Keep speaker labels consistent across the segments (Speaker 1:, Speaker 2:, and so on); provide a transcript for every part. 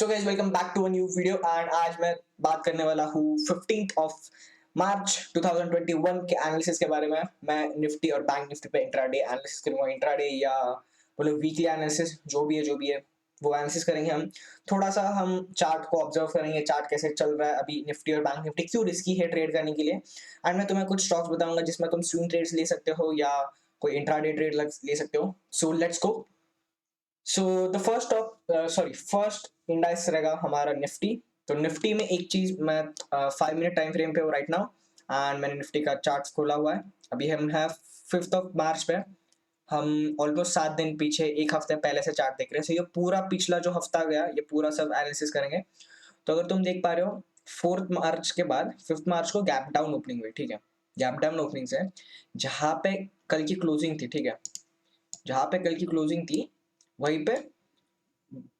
Speaker 1: So guys welcome back to a new video and आज मैं बात करने वाला हूँ 15th ऑफ मार्च 2021 के एनालिसिस के बारे में। मैं निफ्टी और बैंक निफ्टी पे इंट्राडे एनालिसिस करूंगा, इंट्राडे या बोलो वीकली एनालिसिस, जो भी है वो एनालिसिस करेंगे। हम चार्ट को ऑब्जर्व करेंगे, चार्ट कैसे चल रहा है अभी निफ्टी और बैंक निफ्टी, क्यों रिस्की है ट्रेड करने के लिए। एंड मैं तुम्हें कुछ स्टॉक्स बताऊंगा जिसमें तुम स्विंग ट्रेड्स ले सकते हो या कोई इंट्राडे ट्रेड ले सकते हो। So let's go. So the first indices रहेगा हमारा निफ्टी। तो निफ्टी में एक चीज, मैं 5 मिनट टाइम फ्रेम पे हूँ राइट नाउ एंड मैंने निफ्टी का चार्ट खोला हुआ है। अभी हम है 5 मार्च पे। हम ऑलमोस्ट 7 दिन पीछे, एक हफ्ते पहले से चार्ट देख रहे हैं। So ये पूरा पिछला जो हफ्ता गया ये पूरा सब एनालिसिस करेंगे। तो अगर तुम देख पा रहे हो 4 मार्च के बाद 5 मार्च को गैप डाउन ओपनिंग हुई, ठीक है। गैप डाउन ओपनिंग से जहां पे कल की क्लोजिंग थी, ठीक है, जहां पे कल की क्लोजिंग थी वहीं पे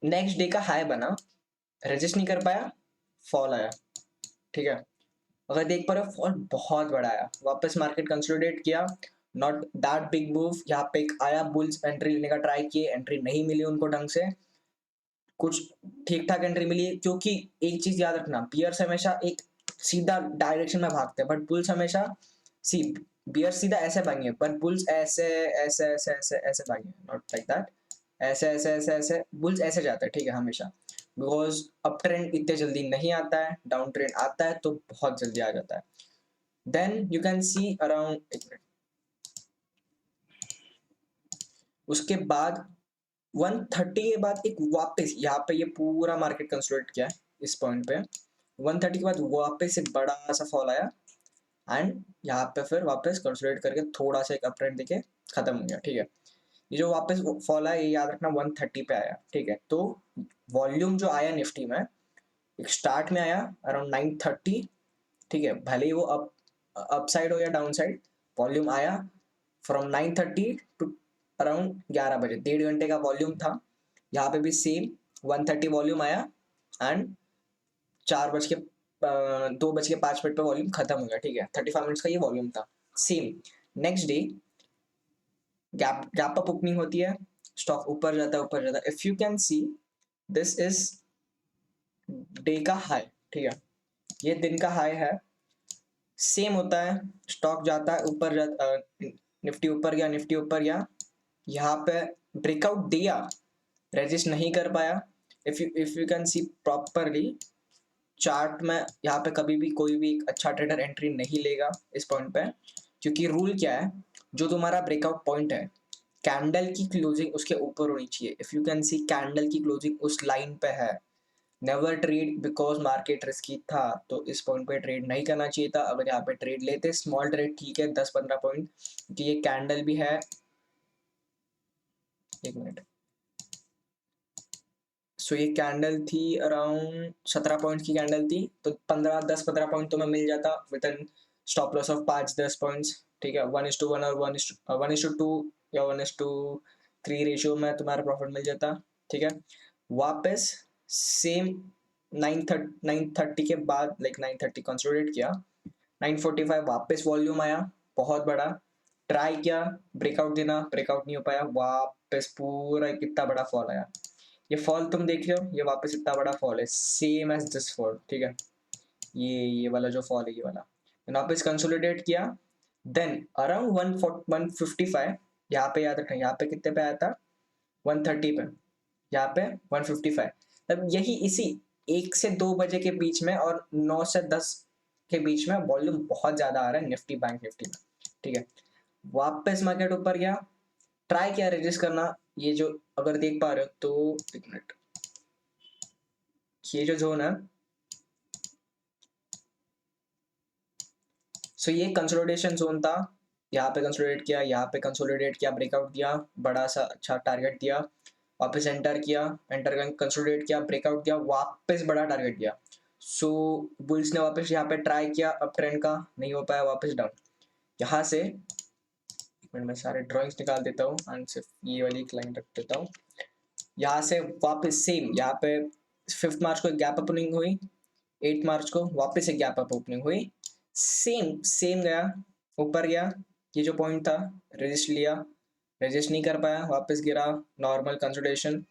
Speaker 1: नेक्स्ट डे का हाई बना, रजिस्ट नहीं कर पाया, फॉल आया, ठीक है। अगर देख पा रहे हो फॉल बहुत बड़ा आया, वापस मार्केट कंसोलिडेट किया, नॉट दैट बिग मूव। यहाँ पे एक आया, बुल्स एंट्री लेने का ट्राई किए, एंट्री नहीं मिली उनको ढंग से, कुछ ठीक ठाक एंट्री मिली है। क्योंकि एक चीज याद रखना, बियर्स हमेशा एक सीधा डायरेक्शन में भागते हैं बट बुल्स हमेशा सी बियर्स सीधा ऐसे भागेंगे बट बुल्स ऐसे ऐसे ऐसे ऐसे ऐसे भागेंगे, नॉट लाइक दैट, ऐसे ऐसे ऐसे ऐसे बुल्स ऐसे जाते हैं, ठीक है, हमेशा। बिकॉज अप ट्रेंड इतने जल्दी नहीं आता है, डाउन ट्रेंड आता है तो बहुत जल्दी आ जाता है। Then you can see around, एक मिनट, उसके बाद 130 के बाद एक वापस यहाँ पे ये पूरा मार्केट कंसोलिडेट किया है इस पॉइंट पे। 130 के बाद वापस एक बड़ा सा फॉल आया एंड यहाँ पे फिर वापस कंसोलिडेट करके थोड़ा सा एक अप ट्रेंड दिखे, खत्म हो गया, ठीक है। ये जो वापस फॉल आया ये याद रखना 130 पे आया, ठीक है। तो वॉल्यूम जो आया निफ्टी में, एक स्टार्ट में आया अराउंड 930, ठीक है, भले ही वो अप साइड हो या डाउन साइड, वॉल्यूम आया फ्रॉम 930 टू अराउंड 11 बजे, 1.5 घंटे का वॉल्यूम था। यहाँ पे भी सेम 130 वॉल्यूम आया एंड 2:05 पे वॉल्यूम खत्म हो गया, ठीक है। 35 मिनट्स का ये वॉल्यूम था। Same next day gap up opening होती है, स्टॉक ऊपर जाता है, ऊपर जाता है। If you can C this is day का हाई, ठीक है, ये दिन का हाई है। सेम होता है, स्टॉक जाता है ऊपर, जाता निफ्टी ऊपर गया, निफ्टी ऊपर गया, यहाँ पे ब्रेकआउट दिया, रजिस्ट नहीं कर पाया। If you can see properly chart में, यहाँ पे कभी भी कोई भी एक अच्छा ट्रेडर एंट्री नहीं लेगा इस पॉइंट पे। क्योंकि रूल क्या है, जो तुम्हारा ब्रेकआउट पॉइंट है, कैंडल की क्लोजिंग उसके ऊपर होनी चाहिए। If you can C candle की क्लोजिंग उस लाइन पे है, never trade, because market risky था तो इस पॉइंट पे ट्रेड नहीं करना चाहिए था। अगर यहाँ पे ट्रेड लेते, स्मॉल ट्रेड ठीक है, 10-15 पॉइंट, क्योंकि ये कैंडल भी है। एक मिनट, सो ये कैंडल थी अराउंड 17 पॉइंट की कैंडल थी, तो 15-10-15 पॉइंट तो मैं मिल जाता with in stop loss of 5-10 points, ठीक है। 1:1 और 1:2 या 1:3 रेशियो में तुम्हारा प्रॉफिट मिल जाता, ठीक है। वापस सेम 930 के बाद, लाइक 930 कंसोलिडेट किया, 945 वापस वॉल्यूम आया बहुत बड़ा, ट्राई किया ब्रेकआउट देना, ब्रेकआउट नहीं हो पाया, वापस पूरा कितना बड़ा फॉल आया। ये फॉल तुम देख रहे हो, ये वापस इतना बड़ा फॉल है, सेम एज दिस फॉल, ठीक है। ये वाला जो फॉल है, ये वाला वापस कंसोलिडेट किया। देन अराउंड 155, यहाँ पे याद रखना, यहाँ पे कितने पे आया था, 130 पे, यहाँ पे 155। तब यही इसी 1 से 2 बजे के बीच में और 9 से 10 के बीच में वॉल्यूम बहुत ज्यादा आ रहा है निफ्टी बैंक निफ्टी में, ठीक है। वापस मार्केट ऊपर गया, ट्राई किया रजिस्ट करना, ये जो अगर देख पा रहे हो तो, एक मिनट, ये जो जोन है, सो ये कंसोलिडेशन जोन था। यहाँ पे कंसोलिडेट किया, यहाँ पे कंसोलिडेट किया, ब्रेकआउट दिया, बड़ा सा अच्छा टारगेट दिया, वापस एंटर किया, एंटर कंसोलिडेट किया, ब्रेकआउट दिया, वापस बड़ा टारगेट दिया। सो बुल्स ने वापस यहाँ पे ट्राई किया अप ट्रेंड का, नहीं हो पाया, वापस डाउन। यहाँ से एक मिनट मैं सारे ड्रॉइंग्स निकाल देता हूँ एंड सिर्फ ये वाली क्लाइंट रख देता हूँ। यहाँ से वापस सेम, यहाँ पे 5 मार्च को गैप ओपनिंग हुई, 8 मार्च को वापस एक गैप अप ओपनिंग हुई, सेम सेम गया, ऊपर गया, ये जो पॉइंट था रजिस्ट लिया, रजिस्ट नहीं कर पाया, वापस गिरा, नॉर्मल कंसोलिडेशन।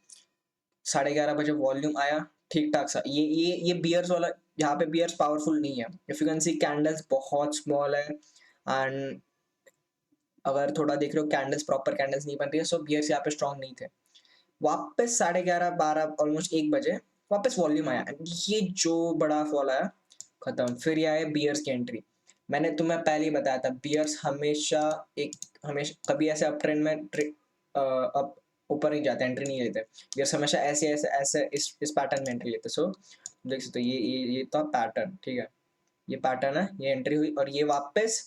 Speaker 1: 11:30 बजे वॉल्यूम आया, ठीक ठाक सा। ये बियर्स वाला, यहाँ पे बियर्स पावरफुल नहीं है। If you can C candles बहुत स्मॉल है, एंड अगर थोड़ा देख रहे हो कैंडल्स, प्रॉपर कैंडल्स नहीं बन रही है, सो बियर्स यहाँ पे स्ट्रॉन्ग नहीं थे। वापस 11:30 12 ऑलमोस्ट 1 बजे वापस वॉल्यूम आया, ये जो बड़ा फॉल आया खत्म। फिर ये आया बियर्स की एंट्री। मैंने तुम्हें पहले ही बताया था बियर्स हमेशा हमेशा कभी ऐसे अप ट्रेंड में अप ऊपर नहीं जाते, एंट्री नहीं लेते। बियर्स हमेशा ऐसे ऐसे ऐसे इस पैटर्न में एंट्री लेते। सो देख सकते हो ये तो पैटर्न, ठीक है, ये पैटर्न है, ये एंट्री हुई और ये वापस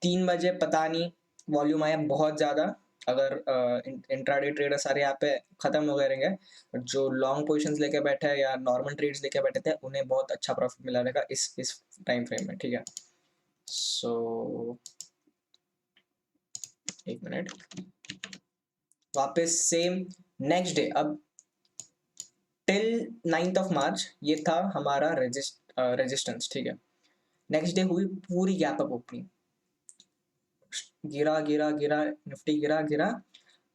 Speaker 1: 3 बजे पता नहीं वॉल्यूम आया बहुत ज्यादा। अगर इंट्राडे ट्रेडर सारे यहाँ पे खत्म हो गए रहेंगे, जो लॉन्ग पोजीशंस लेके बैठे हैं या नॉर्मल ट्रेड्स लेके बैठे थे, उन्हें बहुत अच्छा प्रॉफिट मिला रहेगा इस टाइम फ्रेम में, ठीक है। सो एक मिनट, वापस सेम नेक्स्ट डे, अब टिल 9 मार्च ये था हमारा रेजिस्टेंस, ठीक है। नेक्स्ट डे हुई पूरी गैप अप ओपनिंग, गिरा गिरा गिरा, निफ्टी गिरा गिरा।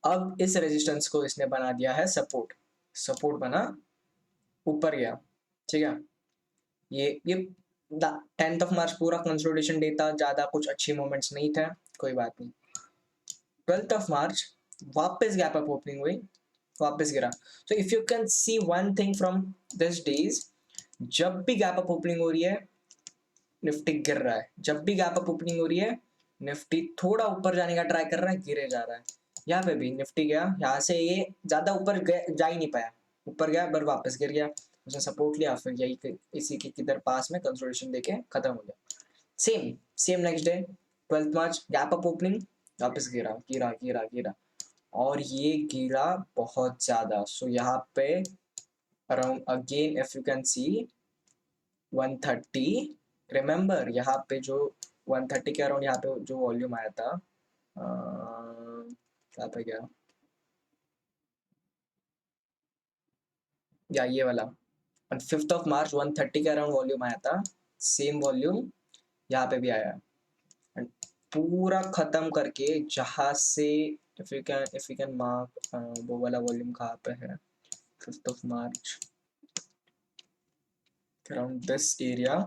Speaker 1: अब इस रेजिस्टेंस को इसने बना दिया है सपोर्ट, सपोर्ट बना, ऊपर गया, ठीक है। ये 10 मार्च पूरा कंसोलिडेशन डे था, ज्यादा कुछ अच्छी मोमेंट्स नहीं थे, कोई बात नहीं। 12 मार्च वापस गैप अप ओपनिंग हुई, वापस गिरा। सो if you can C one thing from this days, जब भी गैप अप ओपनिंग हो रही है निफ्टी गिर रहा है, जब भी गैप अप ओपनिंग हो रही है निफ्टी थोड़ा ऊपर जाने का ट्राई कर रहा है, गिरे जा रहा है। यहाँ पे भी निफ्टी गया, यहाँ से ये ज्यादा ऊपर जा ही नहीं पाया, ऊपर गया पर वापस गिर गया, उसने सपोर्ट लिया, फिर यही इसी के किधर पास में कंसोलिडेशन देके खत्म हो गया। सेम सेम नेक्स्ट डे 12 मार्च गैप अप ओपनिंग, वापस गिरा गिरा गिरा गिरा, और ये गिरा बहुत ज्यादा। सो यहाँ पे around again if you can C 130, remember यहाँ पे जो 130 के अराउंड यहाँ पे जो वॉल्यूम आया था, क्या पे गया, या ये वाला 5 मार्च 130 के अराउंड वॉल्यूम आया था, सेम वॉल्यूम यहाँ पे भी आया है। पूरा खत्म करके जहाँ से इफ यू कैन मार्क वो वाला वॉल्यूम कहाँ पे है, 5 मार्च अराउंड दिस एरिया,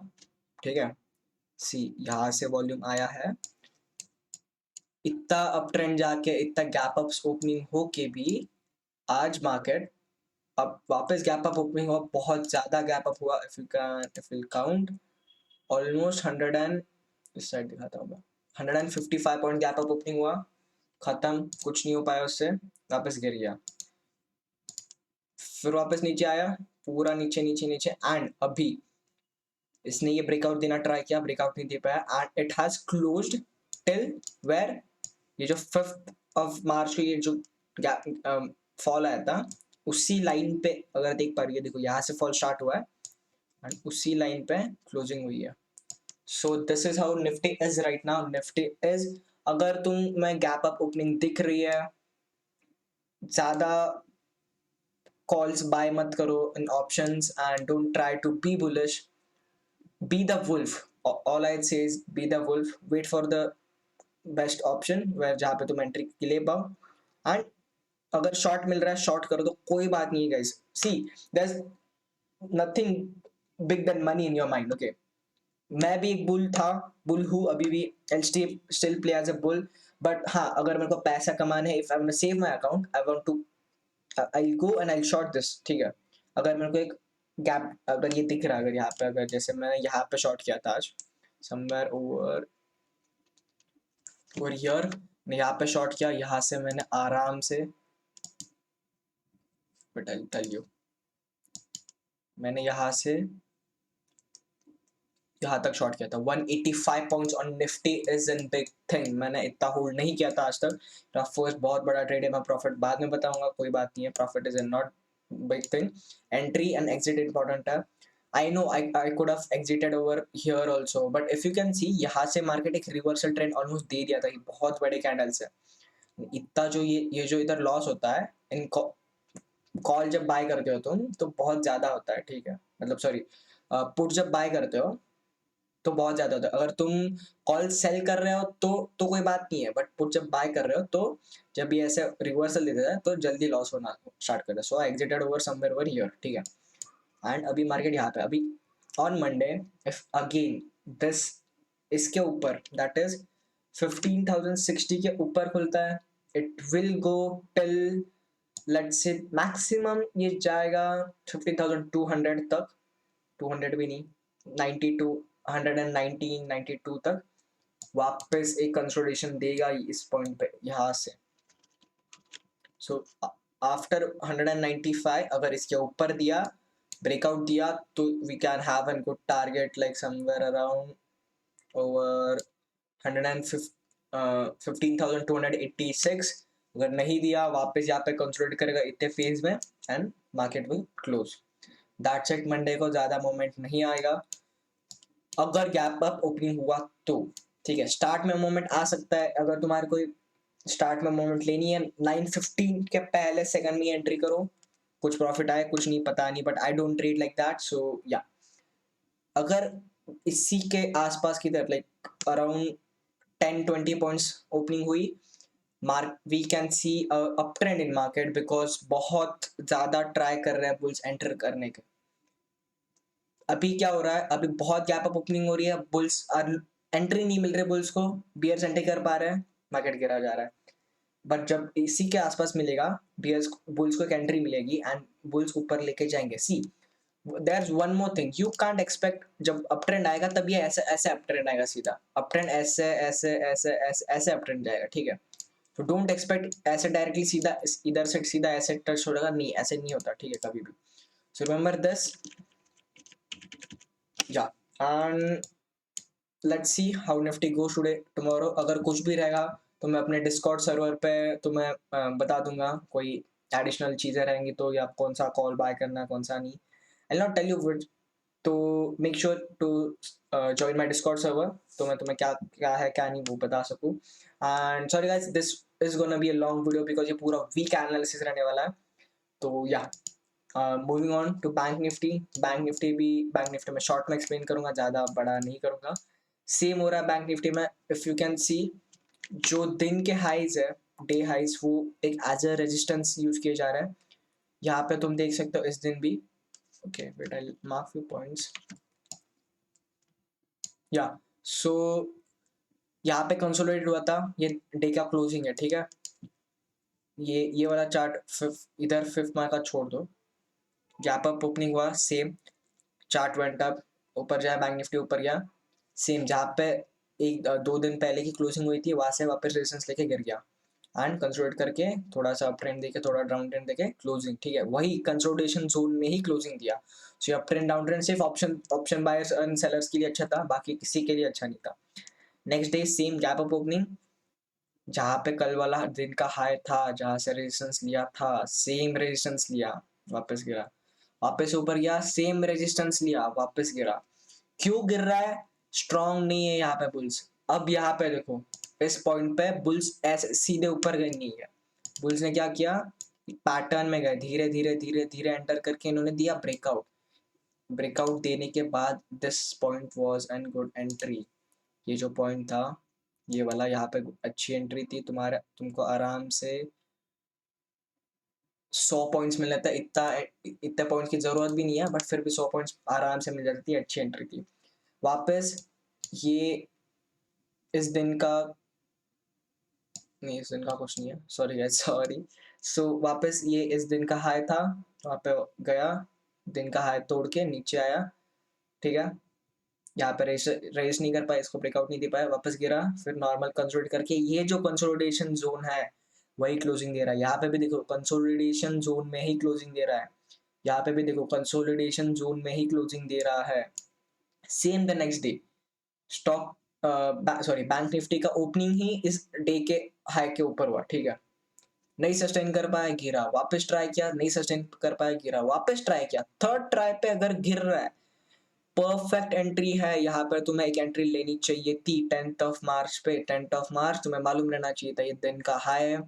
Speaker 1: ठीक है। सी यहाँ से वॉल्यूम आया है, इतना अप ट्रेंड जाके इतना गैप अप ओपनिंग हो के भी आज मार्केट अब वापस गैप अप ओपनिंग हुआ, बहुत ज्यादा गैप अप हुआ। If you count almost 100 and इस साइड दिखाता हूँ मैं, 155 पॉइंट गैप अप ओपनिंग हुआ, खत्म, कुछ नहीं हो पाया उससे, वापस गिर गया, फिर वापस नीचे आया, पूरा नीचे नीचे नीचे, एंड अभी इसने ये ब्रेकआउट देना ट्राई किया, ब्रेकआउट नहीं दे पाया, and it has closed till where, ये जो 5 मार्च को ये जो फॉल आया था उसी लाइन पे, अगर देख पा रही है, देखो यहाँ से फॉल स्टार्ट हुआ है एंड उसी लाइन पे क्लोजिंग हुई है। So this is how Nifty is right now. Nifty is, अगर तुम में गैप अप ओपनिंग दिख रही है, ज्यादा कॉल्स बाय मत करो in options and don't try to be bullish, be the wolf, all I say is be the wolf, wait for the best option where जहाँ पे तुम एंट्री के लिए पाओ, एंड अगर शॉर्ट मिल रहा है शॉर्ट करो, तो कोई बात नहीं है guys. See there is nothing big than money in your mind, okay. मैं भी एक बुल था, बुल हूँ अभी भी, and still play as a bull, but हाँ, अगर मेरे को पैसा कमाना है, if I want to save my account, I want to, I go and I short this, ठीक है। अगर मेरे को एक गैप अगर ये दिख रहा है, अगर यहाँ पे, अगर जैसे मैंने यहाँ पे शॉर्ट किया था आज समवेयर ओवर हियर, मैं यहाँ पे शॉर्ट किया, यहाँ से मैंने आराम से, बट आई टेल यू, मैंने यहाँ से यहाँ तक शॉर्ट किया था। 185 points on Nifty is an big thing. मैंने इतना होल्ड नहीं किया था आज तक, फर्स्ट बहुत बड़ा ट्रेड है, मैं प्रॉफिट बाद में बताऊंगा, कोई बात नहीं है, profit is not big thing, entry and exit important है। I know I could have exited over here also, but if you can see यहाँ से मार्केट एक रिवर्सल ट्रेंड ऑलमोस्ट दे दिया था, ये बहुत बड़े कैंडल्स है। इतना जो ये जो इधर लॉस होता है इन कॉल जब बाय करते हो तुम, तो बहुत ज्यादा होता है, ठीक है, मतलब सॉरी, पुट जब बाय करते हो तो बहुत ज्यादा होता है। अगर तुम कॉल सेल कर रहे हो तो कोई बात नहीं है, बट पुट जब बाय कर रहे हो, तो जब ये ऐसे रिवर्सल देता है तो जल्दी लॉस होना स्टार्ट करता है। So I exited over somewhere over here, ठीक है। एंड अभी मार्केट यहाँ पे अभी on Monday if again this इसके ऊपर दैट इज 15,060 के ऊपर खुलता है, it will go till let's say maximum ये जाएगा 15,200 तक, 200 भी नहीं, 92 119 92 तक वापस एक कंसोलिडेशन देगा इस पॉइंट पे यहाँ से। सो आफ्टर 195 अगर इसके ऊपर दिया ब्रेकआउट दिया तो we can have an good target like somewhere around over 15,286। अगर नहीं दिया वापस यहाँ पे कंसोलिडेट करेगा इतने फेज में and market will close. That's it, Monday को ज्यादा मोमेंट नहीं आएगा अगर गैप अप ओपनिंग हुआ तो, ठीक है। स्टार्ट में मोमेंट आ सकता है अगर तुम्हारे कोई स्टार्ट में मोमेंट लेनी है 9:15 के पहले सेकंड में एंट्री करो, कुछ प्रॉफिट आए कुछ नहीं पता नहीं, but I don't trade like that. So या अगर इसी के आसपास की तरफ लाइक अराउंड 10-20 पॉइंट्स ओपनिंग हुई we can see up trend in market because बहुत ज्यादा ट्राई कर रहे हैं बुल्स एंटर करने के। अभी क्या हो रहा है, अभी बहुत गैप अप ओपनिंग हो रही है, बुल्स एंट्री नहीं मिल रही, बुल्स को बियर्स एंट्री कर पा रहे हैं, मार्केट गिरा जा रहा है। बट जब इसी के आसपास मिलेगा बियर्स बुल्स को एक एंट्री मिलेगी एंड बुल्स ऊपर लेके जाएंगे। See there is one more thing, you can't expect जब अप ट्रेंड आएगा तब ये ऐसे ऐसे अप ट्रेंड आएगा, सीधा अप ट्रेंड ऐसे ऐसे ऐसे ऐसे ऐसे अप ट्रेंड जाएगा, ठीक है। तो डोंट एक्सपेक्ट ऐसे डायरेक्टली सीधा इधर से सीधा ऐसे टच हो जाएगा, नहीं ऐसे नहीं होता, ठीक है, कभी भी। सो रिमेंबर दिस या and let's see how Nifty goes today tomorrow. अगर कुछ भी रहेगा तो मैं अपने डिस्कॉर्ड सर्वर पे तुम्हें बता दूंगा, कोई एडिशनल चीज़ें रहेंगी तो, या कौन सा कॉल बाय करना है कौन सा नहीं, I not tell you which. तो make sure to join my Discord server, तो मैं तुम्हें क्या क्या है क्या नहीं वो बता सकूँ। And sorry guys this is gonna be a long video because ये पूरा वीक एनालिसिस रहने वाला है। तो या moving on to bank Nifty. Bank Nifty में शॉर्ट में एक्सप्लेन करूंगा, ज़्यादा बड़ा नहीं करूंगा। सेम हो रहा है बैंक निफ्टी में, इफ यू कैन सी जो दिन के हाइज है डे हाइज वो एक एज अ रेजिस्टेंस यूज किए जा रहे हैं। यहाँ पे तुम देख सकते हो इस दिन भी, okay wait I mark few points या सो यहाँ पे कंसोलिडेट हुआ था, ये डे का क्लोजिंग है, ठीक है। ये वाला चार्ट इधर फिफ्थ मार्क का छोड़ दो, गैप अप ओपनिंग हुआ सेम, चार्ट वेंट अप, ऊपर जाए बैंक निफ्टी ऊपर गया सेम, जहाँ पे एक 2 दिन पहले की क्लोजिंग हुई थी वहां से वापस रेजिस्टेंस लेके गिर गया एंड कंसोलिडेट करके थोड़ा सा अप ट्रेंड देके थोड़ा डाउन ट्रेंड देके क्लोजिंग, ठीक है, वही कंसोलिडेशन जोन में ही क्लोजिंग दिया। So up trend down trend सिर्फ ऑप्शन बायर्स एंड सेलर्स के लिए अच्छा था, बाकी किसी के लिए अच्छा नहीं था। Next day same gap up opening, जहाँ पे कल वाला दिन का हाई था जहाँ से रेजिस्टेंस लिया था सेम रेजिस्टेंस लिया, वापस गिरा, वापस ऊपर गया सेम रेजिस्टेंस लिया, वापस गिरा। क्यों गिर रहा है, स्ट्रॉन्ग नहीं है यहाँ पे बुल्स। अब यहाँ पे देखो इस पॉइंट पे बुल्स ऐसे सीधे ऊपर गए नहीं है, बुल्स ने क्या किया, पैटर्न में गए, धीरे धीरे धीरे धीरे एंटर करके इन्होंने दिया ब्रेकआउट, ब्रेकआउट देने के बाद this point was an good entry. ये जो पॉइंट था ये वाला, यहाँ पे अच्छी एंट्री थी, तुम्हारा तुमको आराम से 100 पॉइंट्स मिल जाता है, इतने पॉइंट्स की जरूरत भी नहीं है बट फिर भी 100 पॉइंट्स आराम से मिल जाती है, अच्छी एंट्री थी। वापस ये इस दिन का नहीं, इस दिन का कुछ नहीं है, सॉरी गाइस सॉरी। सो वापस ये इस दिन का हाई था, वहाँ पे गया, दिन का हाई तोड़ के नीचे आया, ठीक है, यहाँ पे रेस नहीं कर पाया, इसको ब्रेकआउट नहीं दे पाया, वापस गिरा, फिर नॉर्मल कंसोलिडेट करके ये जो कंसोलिडेशन जोन है वही क्लोजिंग दे रहा है। यहाँ पे भी देखो कंसोलिडेशन जोन में ही क्लोजिंग दे रहा है, यहाँ पे भी देखो कंसोलिडेशन जोन में ही क्लोजिंग दे रहा है। Same the next day stock sorry bank Nifty का ओपनिंग ही इस डे के हाई के ऊपर हुआ, ठीक है, नहीं सस्टेन कर पाया गिरा, वापस ट्राई किया नहीं सस्टेन कर पाया गिरा, वापस ट्राई किया, थर्ड ट्राई पे अगर गिर रहा है परफेक्ट एंट्री है। यहाँ पर तुम्हें एक एंट्री लेनी चाहिए थी 10th ऑफ मार्च पे, 10th ऑफ मार्च तुम्हें मालूम रहना चाहिए था ये दिन का हाई है।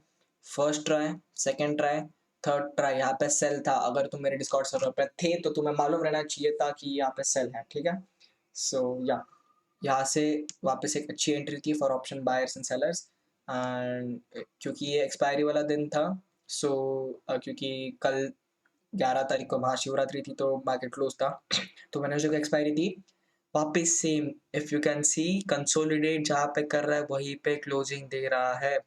Speaker 1: First try, second try, third try, यहाँ पे सेल था, अगर तुम मेरे डिस्कॉर्ड सर्वर पे थे तो तुम्हें मालूम रहना चाहिए था कि यहाँ पे सेल है, ठीक है। सो या यहाँ से वापस एक अच्छी एंट्री थी for option buyers and sellers, and क्योंकि ये एक्सपायरी वाला दिन था, सो क्योंकि कल 11 तारीख को महाशिवरात्रि थी तो मार्केट क्लोज था। तो वेडनेसडे को एक्सपायरी थी। वापस same, if you can C consolidate जहाँ पे कर रहा है वहीं पे क्लोजिंग दे रहा है।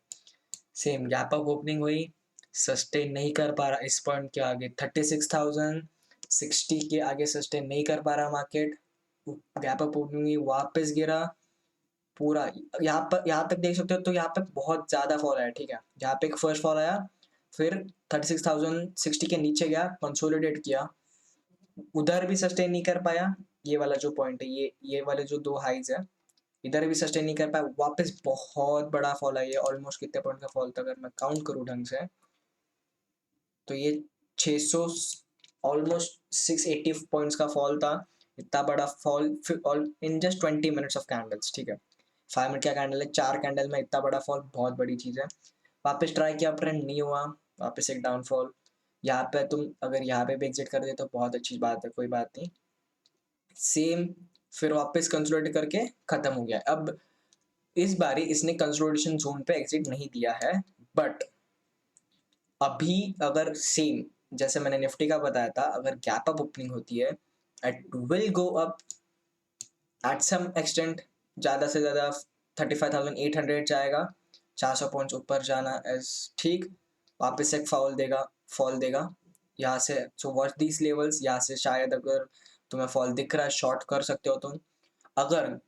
Speaker 1: सेम गैप अप ओपनिंग हुई, सस्टेन नहीं कर पा रहा इस पॉइंट के आगे, 36,060 के आगे सस्टेन नहीं कर पा रहा मार्केट। गैप अप ओपनिंग हुई, वापस गिरा पूरा। यहाँ तक देख सकते हो तो यहाँ पे बहुत ज्यादा फॉल आया, ठीक है। यहाँ पे एक फर्स्ट फॉल आया, फिर 36,060 के नीचे गया, कंसोलिडेट किया, उधर भी सस्टेन नहीं कर पाया। ये वाला जो पॉइंट है, ये वाले जो दो हाइज है, इधर भी सस्टेन नहीं कर पाया, वापस बहुत बड़ा फॉल है। ये ऑलमोस्ट कितने पॉइंट का फॉल था, अगर मैं काउंट करूँ ढंग से तो ये 600, ऑलमोस्ट 680 पॉइंट्स का फॉल था। इतना बड़ा fall in just 20 minutes of candles, ठीक है। 5 मिनट का कैंडल है, 4 कैंडल में इतना बड़ा फॉल बहुत बड़ी चीज़ है। वापस ट्राई किया, ट्रेंड नहीं हुआ, वापस एक डाउनफॉल। यहाँ पे तुम अगर यहाँ पे भी एग्जिट कर दे तो बहुत अच्छी बात है, कोई बात नहीं। सेम, फिर वापस कंसोलिडेट करके खत्म हो गया। अब इस बारी इसने कंसोलिडेशन जोन पे एग्जिट नहीं दिया है, बट अभी अगर सेम जैसे मैंने निफ्टी का बताया था, अगर गैप अप ओपनिंग होती है, it will go up at some extent, ज़्यादा से ज़्यादा 35,800 जाएगा। 400 पॉइंट्स ऊपर जाना इज ठीक। वापस एक फॉल देगा यहाँ से। सो वॉच दीज लेवल्स, यहाँ से शायद अगर तुम्हें फॉल दिख रहा है शॉर्ट कर सकते हो तुम। अगर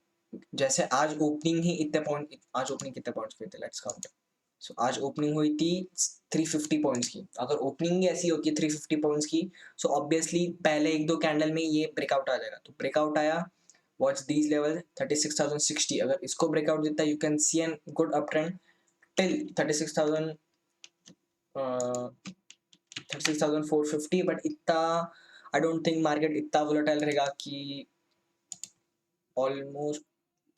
Speaker 1: जैसे आज ओपनिंग ही इतने पॉइंट, आज ओपनिंग कितने पॉइंट्स पे थे, लेट्स काउंट। सो आज ओपनिंग हुई थी 350 पॉइंट्स की। अगर ओपनिंग ऐसी होती है 350 पॉइंट्स की, सो ऑब्वियसली पहले एक दो कैंडल में ये ब्रेकआउट आ जाएगा। तो ब्रेकआउट आया, वॉच दीज लेवल 36,060, अगर इसको ब्रेकआउट देता है you can see an good up trend till 36,450। But इतना आई डोंट थिंक मार्केट इतना वोलेटाइल रहेगा कि ऑलमोस्ट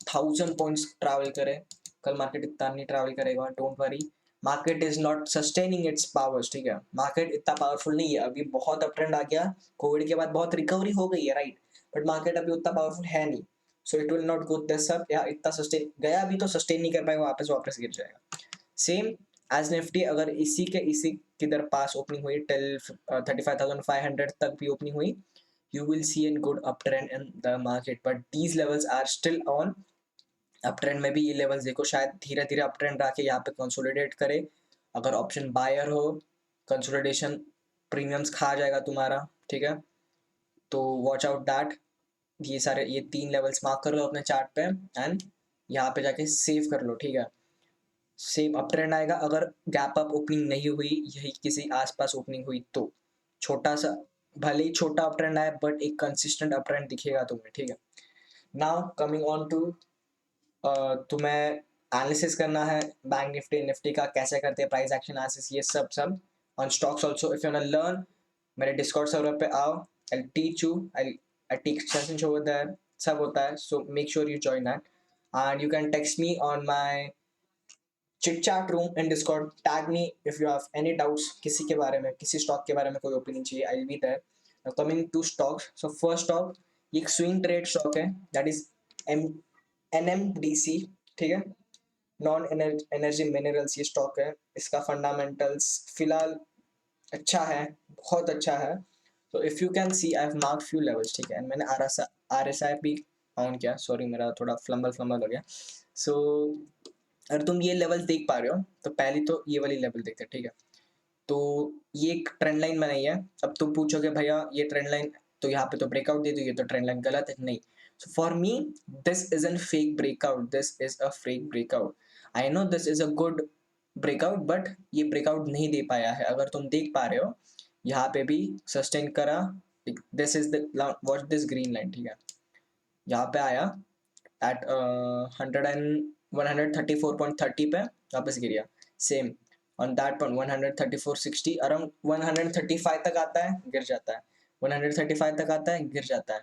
Speaker 1: 1000 पॉइंट्स ट्रैवल करे। कल मार्केट इतना नहीं ट्रैवल करेगा, don't worry. Market is not sustaining its powers, ठीक है। मार्केट इतना पावरफुल नहीं है, अभी बहुत अप ट्रेंड आ गया, कोविड के बाद बहुत रिकवरी हो गई है, राइट। बट मार्केट अभी उतना पावरफुल है नहीं, so it will not go this up या इतना सस्टेन गया अभी तो सस्टेन नहीं कर पाएगा, वापस गिर जाएगा। सेम एज निफ्टी, अगर इसी किधर पास ओपनिंग हुई टिल 35,500 तक भी ओपनिंग हुई, you will see a good uptrend in the market, but these levels are still on uptrend में भी। ये लेवल्स देखो, शायद धीरे धीरे अपट्रेंड आके यहाँ पे कंसोलिडेट करे। अगर ऑप्शन बायर हो, कंसोलिडेशन प्रीमियम्स खा जाएगा तुम्हारा, ठीक है। तो वॉच आउट दैट। ये 3 लेवल्स मार्क कर लो अपने चार्ट पे एंड यहाँ पे जाके सेव कर लो, ठीक है। सेम अप ट्रेंड आएगा, अगर गैप अप ओपनिंग नहीं हुई, यही किसी आसपास ओपनिंग हुई तो छोटा सा, भले ही छोटा अप ट्रेंड आए बट एक कंसिस्टेंट अप ट्रेंड दिखेगा तुम्हें, ठीक है। नाउ कमिंग ऑन टू, तुम्हें एनालिसिस करना है बैंक निफ्टी निफ्टी का, कैसे करते हैं प्राइस एक्शन एनालिसिस, ये सब सब on stocks also. If you want to learn, मेरे डिस्कॉर्ड सर्वर पे आओ, I teach you, I take sessions over there, सब होता है। So make sure you join that and you can text me on my chit chat room in Discord, tag me if you have any doubts किसी के बारे में, किसी stock के बारे में कोई ओपिनियन चाहिए, I will be there. Now coming to stocks, so first stock, ये एक स्विंग ट्रेड स्टॉक है, दैट इज NMDC, ठीक है। नॉन एनर्जी मिनरल्स ये स्टॉक है। इसका फंडामेंटल्स फिलहाल अच्छा है, बहुत अच्छा है। तो if you can C I have mark few levels, ठीक है। एंड मैंने RSI भी ऑन किया, सॉरी मेरा थोड़ा फ्लम्बल हो गया। सो अगर तुम ये लेवल देख पा रहे हो तो पहले तो ये वाली लेवल देखते हैं, ठीक है। तो ये एक ट्रेंड लाइन बनाई है। अब तुम पूछोगे भैया ये ट्रेंड लाइन तो यहाँ पे तो ब्रेकआउट दे दी, ये तो ट्रेंड लाइन गलत है, नहीं। So for me this is an fake breakout, this is a fake breakout. I know this is a good breakout, but ये ब्रेकआउट नहीं दे पाया है। अगर तुम देख पा रहे हो यहाँ पे भी सस्टेन करा, this is the watch this green line, ठीक है। यहाँ पे आया एट 134.30 पे, वापस गिर गया। Same on that point 134.60, around 135 तक आता है, गिर जाता है। 135 तक आता है, गिर जाता है।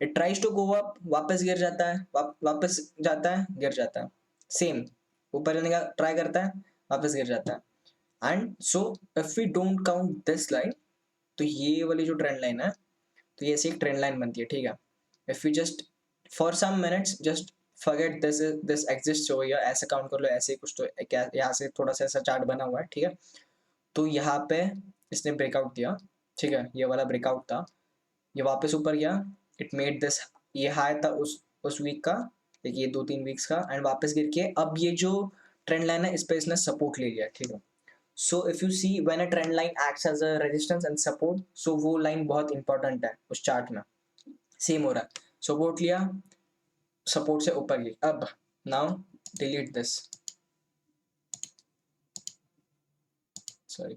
Speaker 1: It tries to go up, वापस गिर जाता है, वापस जाता है, गिर जाता है। सेम ऊपर जाने का ट्राई करता है, वापस गिर जाता है। And so if we don't count this line, तो ये वाली जो ट्रेंड लाइन है, तो ये ऐसी एक ट्रेंड लाइन बनती है, ठीक है। If you just for some minutes just forget this exist हो, या ऐसे काउंट कर लो, ऐसे कुछ तो क्या यहाँ से थोड़ा सा ऐसा चार्ट बना हुआ है, ठीक है। तो यहाँ पे इसने ब्रेकआउट दिया, ठीक है, ये वाला ब्रेकआउट था, ये वापस ऊपर गया, इट मेड दिस, ये हाई था उस वीक का, देखिए 2-3 वीक्स का, एंड वापस गिर के अब ये जो ट्रेंड लाइन है इस पे इसने सपोर्ट ले लिया, ठीक है। So if you see when a trend line acts as a resistance and support, so वो लाइन बहुत इंपॉर्टेंट है उस चार्ट में। सेम हो रहा है, सपोर्ट लिया, सपोर्ट से ऊपर गई, अब नाउ डिलीट दिस, सॉरी,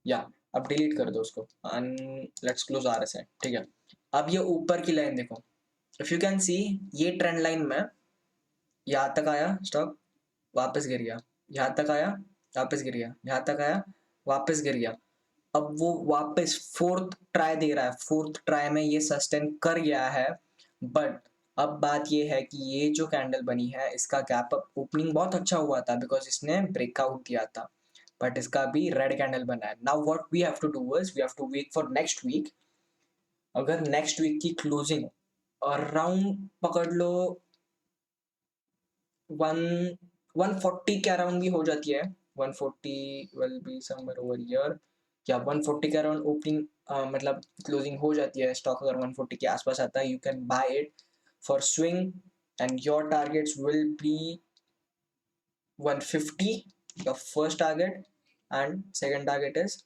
Speaker 1: या अब डिलीट कर दो उसको, एंड लेट्स क्लोज आरएसआई, ठीक है। अब ये ऊपर की लाइन देखो, इफ यू कैन सी, ये ट्रेंड लाइन में यहाँ तक आया स्टॉक, वापस गिर गया, यहाँ तक आया, वापस गिर गया, यहाँ तक आया, वापस गिर गया। अब वो वापस फोर्थ ट्राई दे रहा है, फोर्थ ट्राई में ये सस्टेन कर गया है, बट अब बात ये है कि ये जो कैंडल बनी है इसका गैप अप ओपनिंग बहुत अच्छा हुआ था बिकॉज इसने ब्रेकआउट दिया था, बट इसका भी रेड कैंडल बना है। Now what we have to do is we have to wait for next week. अगर नेक्स्ट वीक की क्लोजिंग अराउंड पकड़ लो 140 के अराउंड भी हो जाती है, 140 will be somewhere over here, या 140 के अराउंड ओपनिंग मतलब क्लोजिंग हो जाती है, स्टॉक अगर 140 के आसपास आता है, you can buy it for swing, and your targets will be 150, your first target, and second target is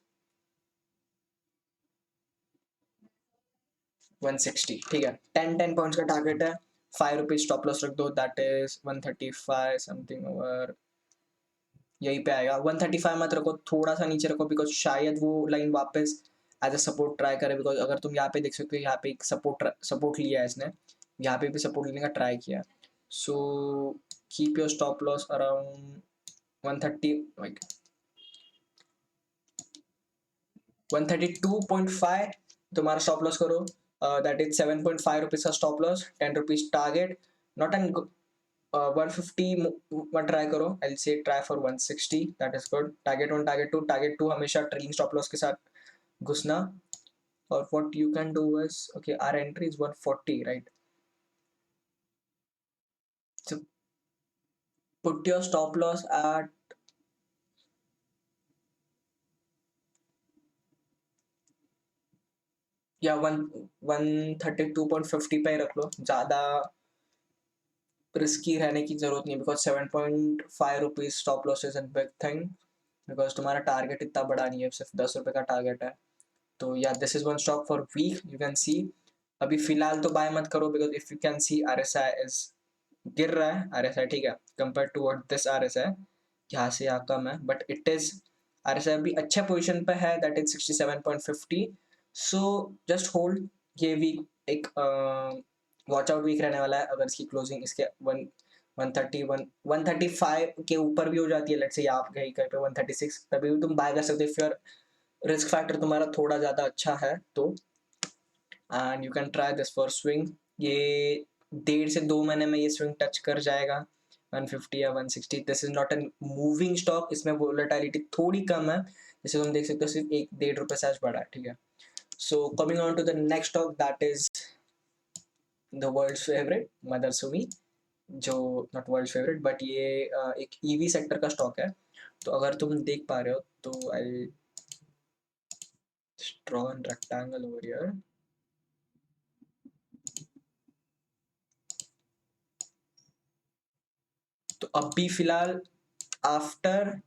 Speaker 1: 160, ठीक है। 10 पॉइंट्स का टारगेट है, 5 रुपीज स्टॉप लॉस रख दो, दैट इज 135 समथिंग ओवर, यहीं पे आएगा। 135 मत रखो, थोड़ा सा नीचे रखो, बिकॉज शायद वो लाइन वापस एज अ सपोर्ट ट्राई करे, बिकॉज अगर तुम यहाँ पे देख सकते हो, यहाँ पे एक सपोर्ट लिया है इसने, यहाँ पे भी सपोर्ट लेने का ट्राई किया, so keep your stop loss around 130, like 132.5 तुम्हारा स्टॉप लॉस करो, दैट इज 7.5 रुपीज का stop loss, 10 rupees target, not an 150 मत ट्राई करो, I say try for 160, that is good. Target 2 हमेशा ट्रेलिंग स्टॉप लॉस के साथ घुसना, और what you can do is, okay our entry is 140, right, so put your stop loss at या 132.50 पे ही रख लो, ज़्यादा रिस्की रहने की जरूरत नहीं, because 7.5 rupees stop loss is a big thing, because तुम्हारा टारगेट इतना बड़ा नहीं है, सिर्फ 10 रुपये का टारगेट है। तो या this is one stock for week, you can see. अभी फिलहाल तो बाय मत करो, because if you can see RSI is गिर रहा है, आरएसआई, ठीक है, compare to what this RSI, यहाँ से यहाँ कम है, बट इट इज, आरएसआई भी अच्छे पोजीशन पे है, that is 67.50, so just hold. ये वीक एक वॉच आउट वीक रहने वाला है, अगर इसकी क्लोजिंग इसके 135 के ऊपर भी हो जाती है, लेट्स से आप गई कहीं पे 136, तभी भी तुम बाय कर सकते हो, इफ योर रिस्क फैक्टर तुम्हारा थोड़ा ज़्यादा अच्छा है तो, and you can try this for swing. ये 1.5 से 2 महीने में ये स्विंग टच कर जाएगा 150 या 160, this is not an moving stock, इसमें वोलेटिलिटी थोड़ी कम है, जैसे तुम देख सकते हो सिर्फ 1-1.5 रुपये से आज बढ़ा है, ठीक है। So coming on to the next stock, that is the world favourite Motherson Sumi, जो नॉट वर्ल्ड फेवरेट बट ये एक ईवी सेक्टर का स्टॉक है। तो अगर तुम देख पा रहे हो तो आई draw a rectangle over here, तो अभी फिलहाल आफ्टर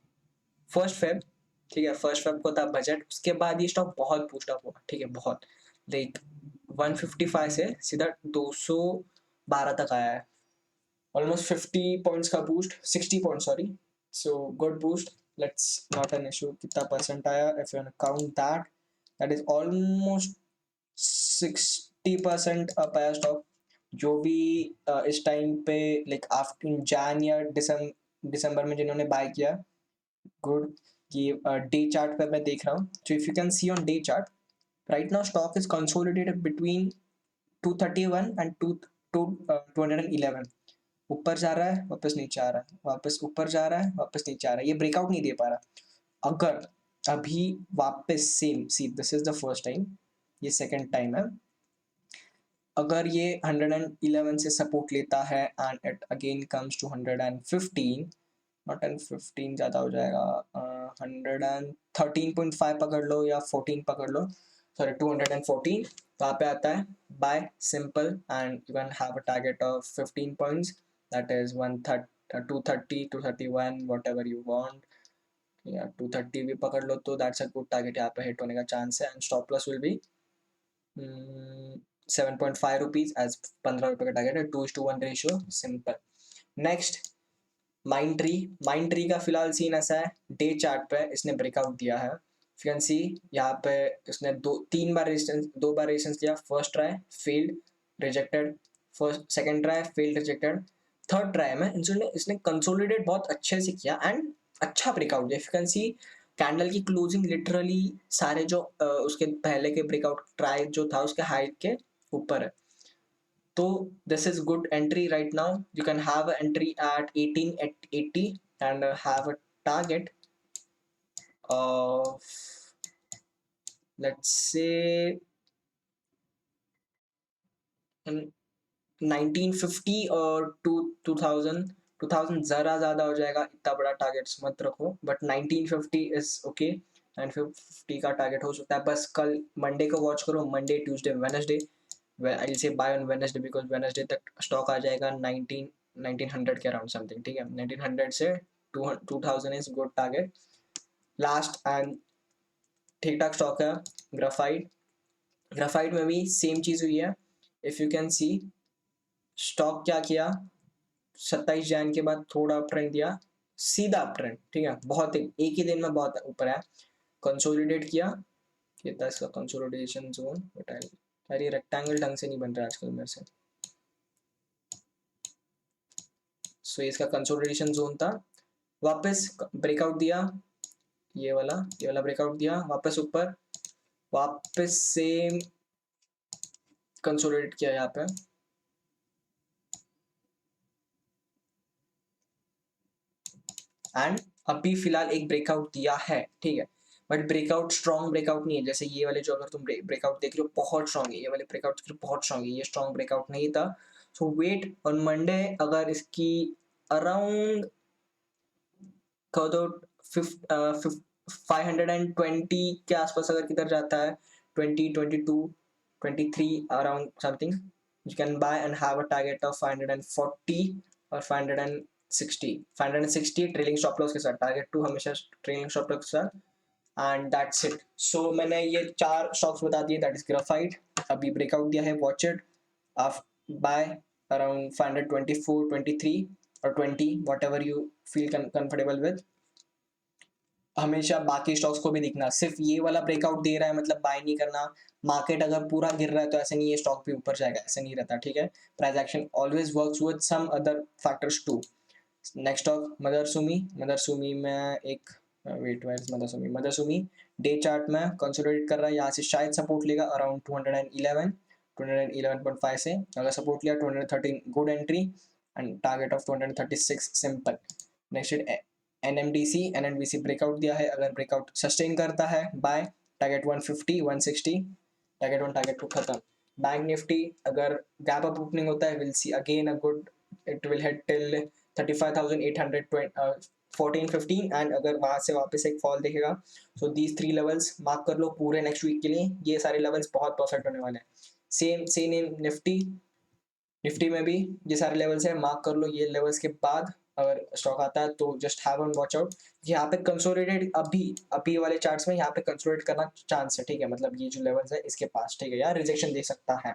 Speaker 1: 1 फेब, ठीक है, 1 फेब को था बजट, उसके बाद ये स्टॉक बहुत बूस्ट अप हुआ, ठीक है, बहुत, लाइक 155 से सीधा 212 तक आया है, ऑलमोस्ट 50 पॉइंट्स का boost, 60 point sorry, so good boost, let's not an issue, कितना परसेंट आया, if you count that, that is almost 60% up आया स्टॉक। जो भी इस टाइम पे लाइक आफ्टर इन जैन या दिसंबर में जिन्होंने बाय किया, गुड। ये डे चार्ट पे मैं देख रहा हूँ, so if you can see on day chart, right now stock is consolidated between 231 and 211, ऊपर जा रहा है, वापस नीचे आ रहा है, वापस ऊपर जा रहा है, वापस नीचे आ रहा है, ये ब्रेकआउट नहीं दे पा रहा। अगर अभी वापस same, see this is the first time, ये सेकंड टाइम है, अगर ये 111 से सपोर्ट लेता है and it again comes to 115, not 15 ज़्यादा हो जाएगा, 113.5 पकड़ लो या 14 पकड़ लो, सॉरी 214, वहाँ पे आता है bye simple and you can have a target of 15 points, that is 230 231 what ever you want, या 230 भी पकड़ लो तो दैट्स अ गुड टारगेट, यहाँ पे हिट होने का चांस है, and stop loss will be 7.5 rupees as 15 रुपये का टारगेट है, 2:1 ratio, simple. Next Mindtree का फिलहाल सीन ऐसा है, डे चार्ट पे इसने ब्रेकआउट दिया है, यू कैन सी यहाँ पे इसने दो बार रेजिस्टेंस लिया, first try failed rejected, first second try failed rejected, third try में इसने कंसोलिडेट बहुत अच्छे से किया एंड अच्छा ब्रेकआउट दिया, यू कैन सी कैंडल की क्लोजिंग लिटरली सारे जो उसके पहले के ब्रेकआउट ट्राई जो था उसके हाइट के ऊपर है, तो this is good entry right now. You can have an entry at 18 at 80 and have a target of, let's say, 1950 और 2000 ज़रा ज़्यादा हो जाएगा, इतना बड़ा टारगेट्स मत रखो, बट 1950 इज ओके, 950 का टारगेट हो सकता है, बस कल मंडे को वॉच करो, Monday Tuesday Wednesday, I say buy on Wednesday because Wednesday तक स्टॉक आ जाएगा 1900 के अराउंड समथिंग, ठीक है, 1900 से 2000 is good target last, and ठीक ठाक स्टॉक है। ग्राफाइट में भी सेम चीज़ हुई है, if you can C stock क्या किया, 27 जैन के बाद थोड़ा अप ट्रेंड दिया, सीधा अप ट्रेंड, ठीक है, बहुत एक ही दिन में बहुत ऊपर है, कंसोलिडेट किया, ये था इसका कंसोलिडेशन जोन, अरे रेक्टेंगल ढंग से नहीं बन रहा आजकल मेरे से, सो इसका कंसोलिडेशन जोन था, वापस ब्रेकआउट दिया, ये वाला ब्रेकआउट दिया, वापस ऊपर, वापस सेम कंसोलिडेट किया यहाँ पे, एंड अभी फिलहाल एक ब्रेकआउट दिया है, ठीक है, बट ब्रेकआउट स्ट्रॉन्ग ब्रेकआउट नहीं है, जैसे ये वाले जो अगर तुम ब्रेकआउट देख रहे हो बहुत स्ट्रॉन्ग है, ये वाले ब्रेकआउट बहुत स्ट्रॉन्ग है, ये स्ट्रॉन्ग ब्रेकआउट नहीं था, सो वेट ऑन मंडे, अगर इसकी अराउंड कहो तो 520 के आसपास अगर किधर जाता है, 20 22 23 around something, you can buy and have a target of 540 और 560 ट्रेलिंग स्टॉप लॉस के साथ, टारगेट टू हमेशा ट्रेलिंग स्टॉप लॉस के साथ, एंड दैट्स इट। सो मैंने ये 4 स्टॉक्स बता दिए, दैट इज ग्राफाइट अभी ब्रेकआउट दिया है, वॉच इट, आप बाय अराउंड 524 23 और 20 what ever you feel comfortable with, हमेशा बाकी स्टॉक्स को भी दिखना, सिर्फ ये वाला ब्रेकआउट दे रहा है मतलब बाय नहीं करना, मार्केट अगर पूरा गिर रहा है तो ऐसे नहीं ये स्टॉक भी ऊपर जाएगा, ऐसे नहीं रहता, ठीक है, price action always works with some other factors too. Next stock Motherson Sumi में एक मदरसुमी डे चार्ट में कंसोलिडेट कर रहा है, यहाँ से शायद सपोर्ट लेगा अराउंड 211.5 से, अगर सपोर्ट लिया 213 good entry and target of 236 simple. Next NMDC breakout दिया है, अगर ब्रेकआउट सस्टेन करता है बाय, टारगेट 150 160, टारगेट 1 टारगेट 2 खत्म। बैंक निफ्टी अगर गैप अप ओपनिंग होता है, will see again a good, it will head till 35,814-15, and अगर वहां से वापस एक फॉल दिखेगा, सो दीज 3 लेवल्स मार्क कर लो पूरे नेक्स्ट वीक के लिए, ये सारे लेवल्स बहुत परफेक्ट होने वाले हैं। सेम इन निफ्टी में भी ये सारे लेवल्स है, मार्क कर लो, ये लेवल्स के बाद अगर स्टॉक आता है तो just have on watch out, यहाँ पे कंसोलिडेट अभी वाले चार्ट्स में यहाँ पे कंसोलिडेट करना चांस है, ठीक है, मतलब ये जो लेवल्स है इसके पास, ठीक है, यार रिजेक्शन दे सकता है।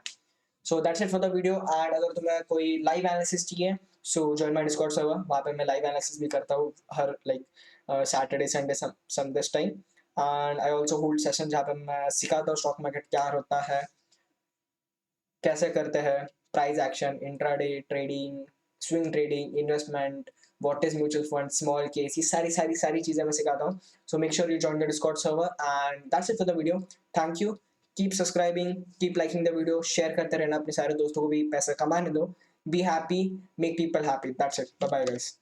Speaker 1: So that's it for the video, and अगर तुम्हें कोई लाइव एनालिसिस चाहिए so join my Discord server, वहाँ पे मैं लाइव एनालिसिस भी करता हूँ हर like Saturday Sunday some this time, and I also hold session जहाँ पे मैं सिखाता हूँ स्टॉक मार्केट क्या होता है, कैसे करते हैं, price action, intraday trading, swing trading, investment, what is mutual fund, small case, ये सारी चीजें मैं सिखाता हूँ, सो make sure you join the Discord server, and that's it for the video, thank you, keep subscribing, keep liking the video, share करते रहना, अपने सारे दोस्तों को भी पैसा कमाने दो, be happy, make people happy, that's it, bye bye guys.